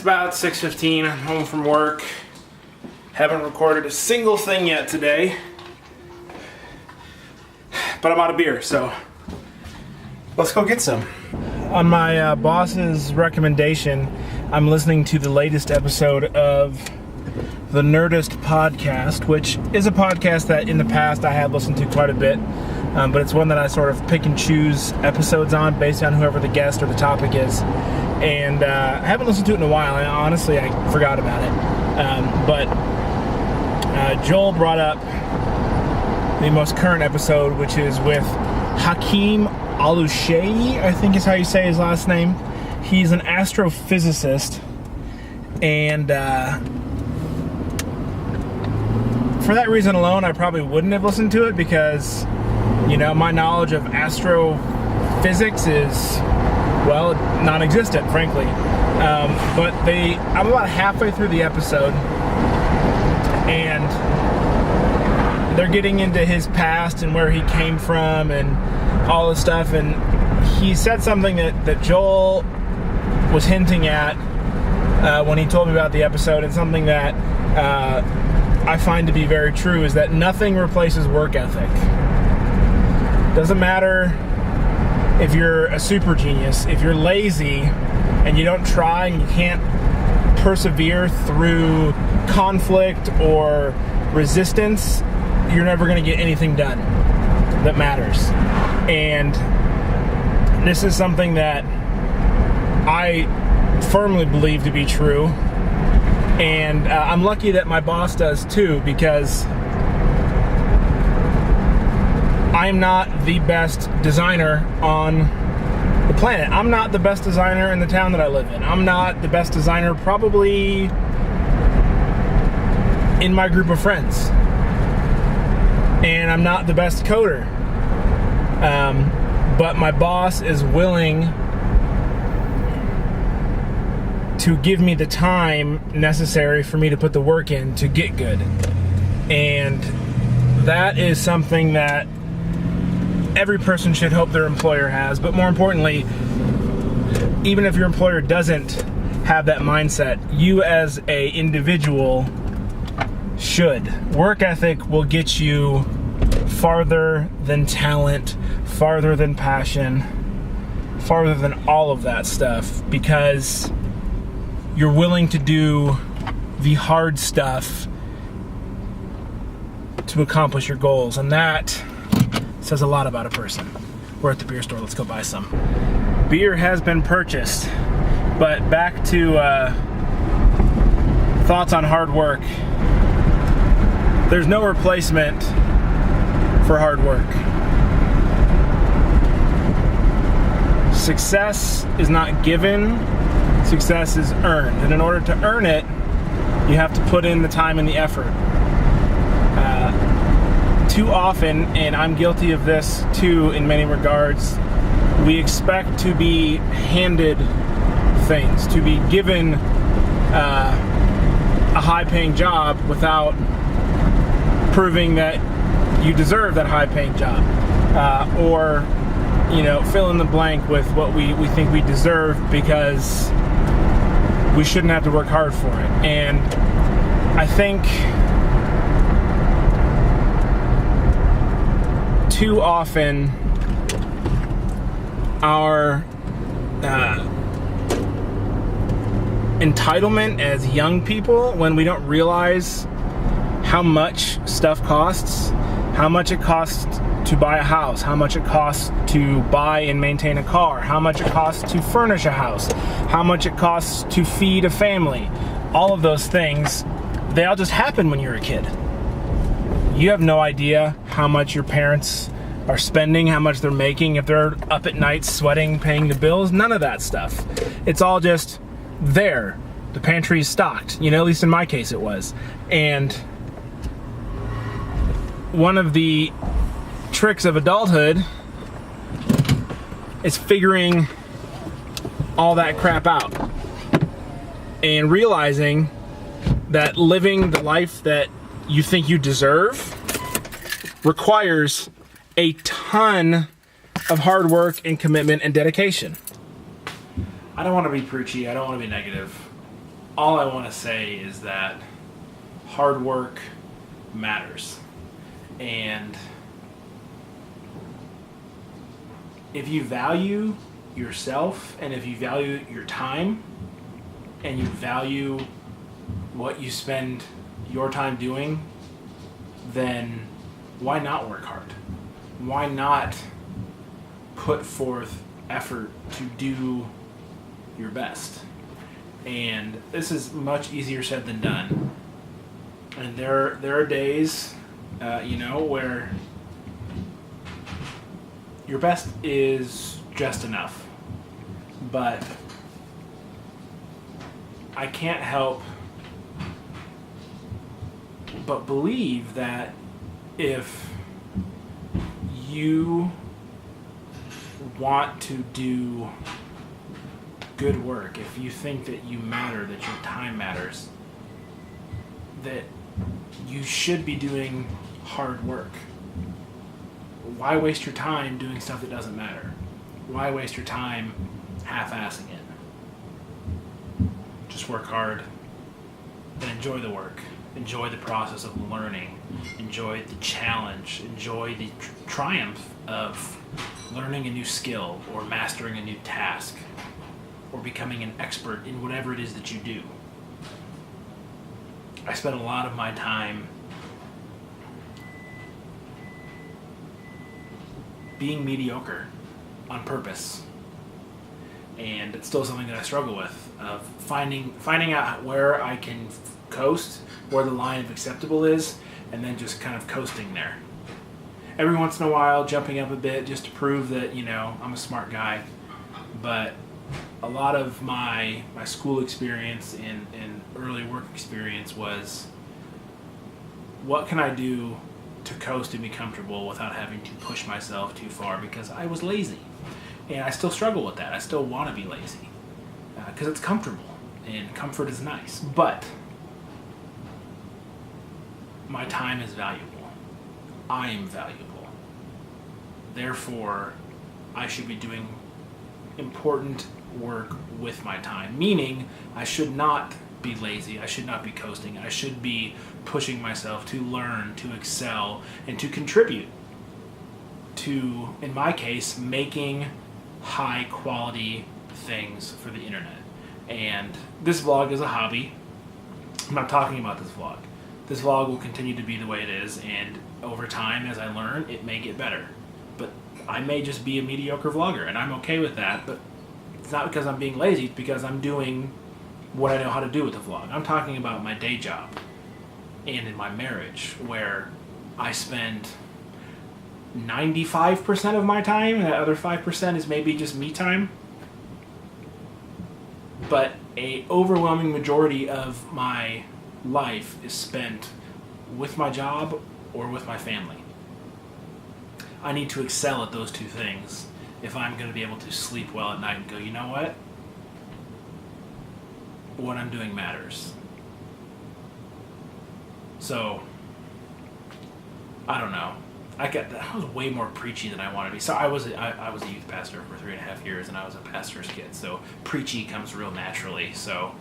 about 6:15. I'm home from work. Haven't recorded a single thing yet today. But I'm out of beer, so let's go get some. On my boss's recommendation, I'm listening to the latest episode of the Nerdist podcast, which is a podcast that in the past I have listened to quite a bit, but it's one that I sort of pick and choose episodes on based on whoever the guest or the topic is. And I haven't listened to it in a while. Honestly, I forgot about it. But Joel brought up the most current episode, which is with Hakeem Alushayi, I think is how you say his last name. He's an astrophysicist, and for that reason alone, I probably wouldn't have listened to it because, you know, my knowledge of astrophysics is, well, non-existent, frankly. But I'm about halfway through the episode, and they're getting into his past and where he came from and all this stuff, and he said something that Joel was hinting at when he told me about the episode, and something that I find to be very true, is that nothing replaces work ethic. Doesn't matter if you're a super genius, if you're lazy and you don't try and you can't persevere through conflict or resistance, you're never going to get anything done that matters. And this is something that I firmly believe to be true. And I'm lucky that my boss does too, because I'm not the best designer on the planet. I'm not the best designer in the town that I live in. I'm not the best designer probably in my group of friends. And I'm not the best coder. But my boss is willing to give me the time necessary for me to put the work in to get good. And that is something that every person should hope their employer has. But more importantly, even if your employer doesn't have that mindset, you as an individual should. Work ethic will get you farther than talent, farther than passion, farther than all of that stuff, because you're willing to do the hard stuff to accomplish your goals. And that says a lot about a person. We're at the beer store. Let's go buy some. Beer has been purchased, but back to thoughts on hard work. There's no replacement for hard work. Success is not given, success is earned. And in order to earn it, you have to put in the time and the effort. Too often, and I'm guilty of this too in many regards, we expect to be handed things, to be given a high-paying job without proving that you deserve that high-paying job, or, you know, fill in the blank with what we think we deserve because we shouldn't have to work hard for it. And I think too often our entitlement as young people, when we don't realize how much stuff costs, how much it costs to buy a house, how much it costs to buy and maintain a car, how much it costs to furnish a house, how much it costs to feed a family. All of those things, they all just happen when you're a kid. You have no idea how much your parents are spending, how much they're making, if they're up at night sweating, paying the bills, none of that stuff. It's all just there. The pantry is stocked, you know, at least in my case it was. And one of the tricks of adulthood is figuring all that crap out and realizing that living the life that you think you deserve requires a ton of hard work and commitment and dedication. I don't want to be preachy. I don't want to be negative. all I want to say is that hard work matters. And if you value yourself, and if you value your time, and you value what you spend your time doing, then why not work hard? Why not put forth effort to do your best? And this is much easier said than done. And there are days, where your best is just enough. But I can't help but believe that if you want to do good work, if you think that you matter, that your time matters, that you should be doing hard work. Why waste your time doing stuff that doesn't matter? Why waste your time half-assing it? Just work hard and enjoy the work. Enjoy the process of learning. Enjoy the challenge. Enjoy the triumph of learning a new skill or mastering a new task or becoming an expert in whatever it is that you do. I spent a lot of my time being mediocre on purpose. And it's still something that I struggle with, of finding out where I can coast, where the line of acceptable is, and then just kind of coasting there. Every once in a while, jumping up a bit just to prove that, I'm a smart guy. But a lot of my school experience and early work experience was, what can I do to coast and be comfortable without having to push myself too far, because I was lazy. And I still struggle with that. I still want to be lazy because it's comfortable and comfort is nice. But my time is valuable. I am valuable. Therefore, I should be doing important work with my time. Meaning, I should not be lazy. I should not be coasting. I should be pushing myself to learn, to excel, and to contribute to, in my case, making high quality things for the internet. And this vlog is a hobby. I'm not talking about this vlog. This vlog will continue to be the way it is, and over time, as I learn, it may get better. But I may just be a mediocre vlogger, and I'm okay with that, but it's not because I'm being lazy, it's because I'm doing what I know how to do with the vlog. I'm talking about my day job and in my marriage, where I spend 95% of my time, and that other 5% is maybe just me time. But a overwhelming majority of my life is spent with my job or with my family. I need to excel at those two things if I'm going to be able to sleep well at night and go, you know what? What I'm doing matters. So, I don't know. I was way more preachy than I wanted to be. So I was a youth pastor for 3.5 years, and I was a pastor's kid. So preachy comes real naturally. So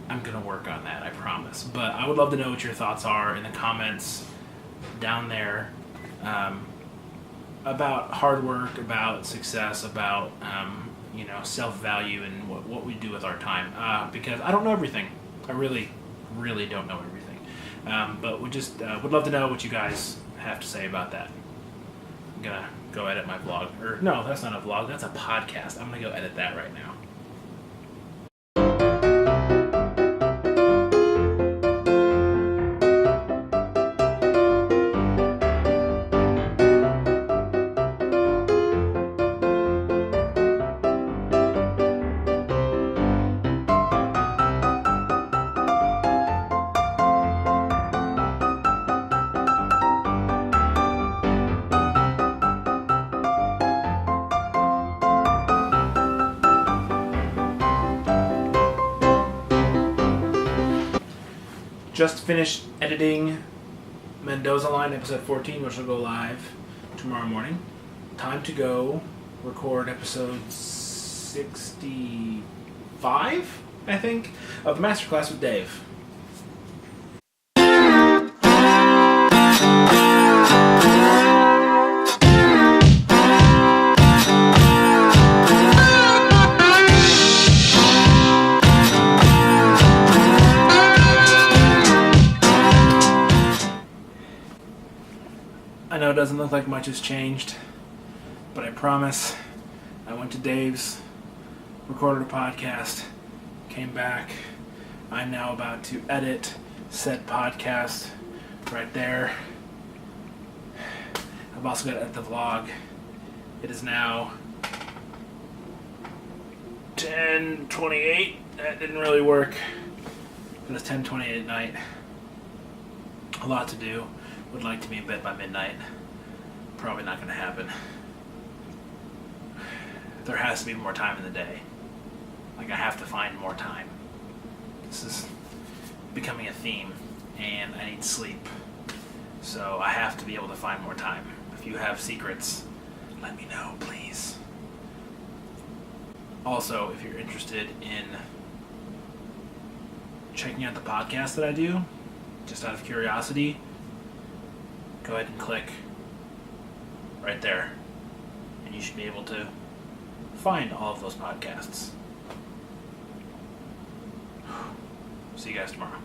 I'm gonna work on that, I promise. But I would love to know what your thoughts are in the comments down there about hard work, about success, about self-value, and what we do with our time. Because I don't know everything. I really, really don't know everything. But would love to know what you guys have to say about that. I'm gonna go edit my vlog. Or no, that's not a vlog, that's a podcast. I'm gonna go edit that right now. Just finished editing Mendoza Line episode 14, which will go live tomorrow morning. Time to go record episode 65 I think, of Masterclass with Dave. I know it doesn't look like much has changed, but I promise I went to Dave's, recorded a podcast, came back. I'm now about to edit said podcast right there. I've also got to edit the vlog. It is now 10:28. That didn't really work. It was 10:28 at night. A lot to do. Would like to be in bed by midnight. Probably not going to happen. There has to be more time in the day. Like, I have to find more time. This is becoming a theme, and I need sleep. So I have to be able to find more time. If you have secrets, let me know, please. Also, if you're interested in checking out the podcast that I do, just out of curiosity, go ahead and click right there, and you should be able to find all of those podcasts. See you guys tomorrow.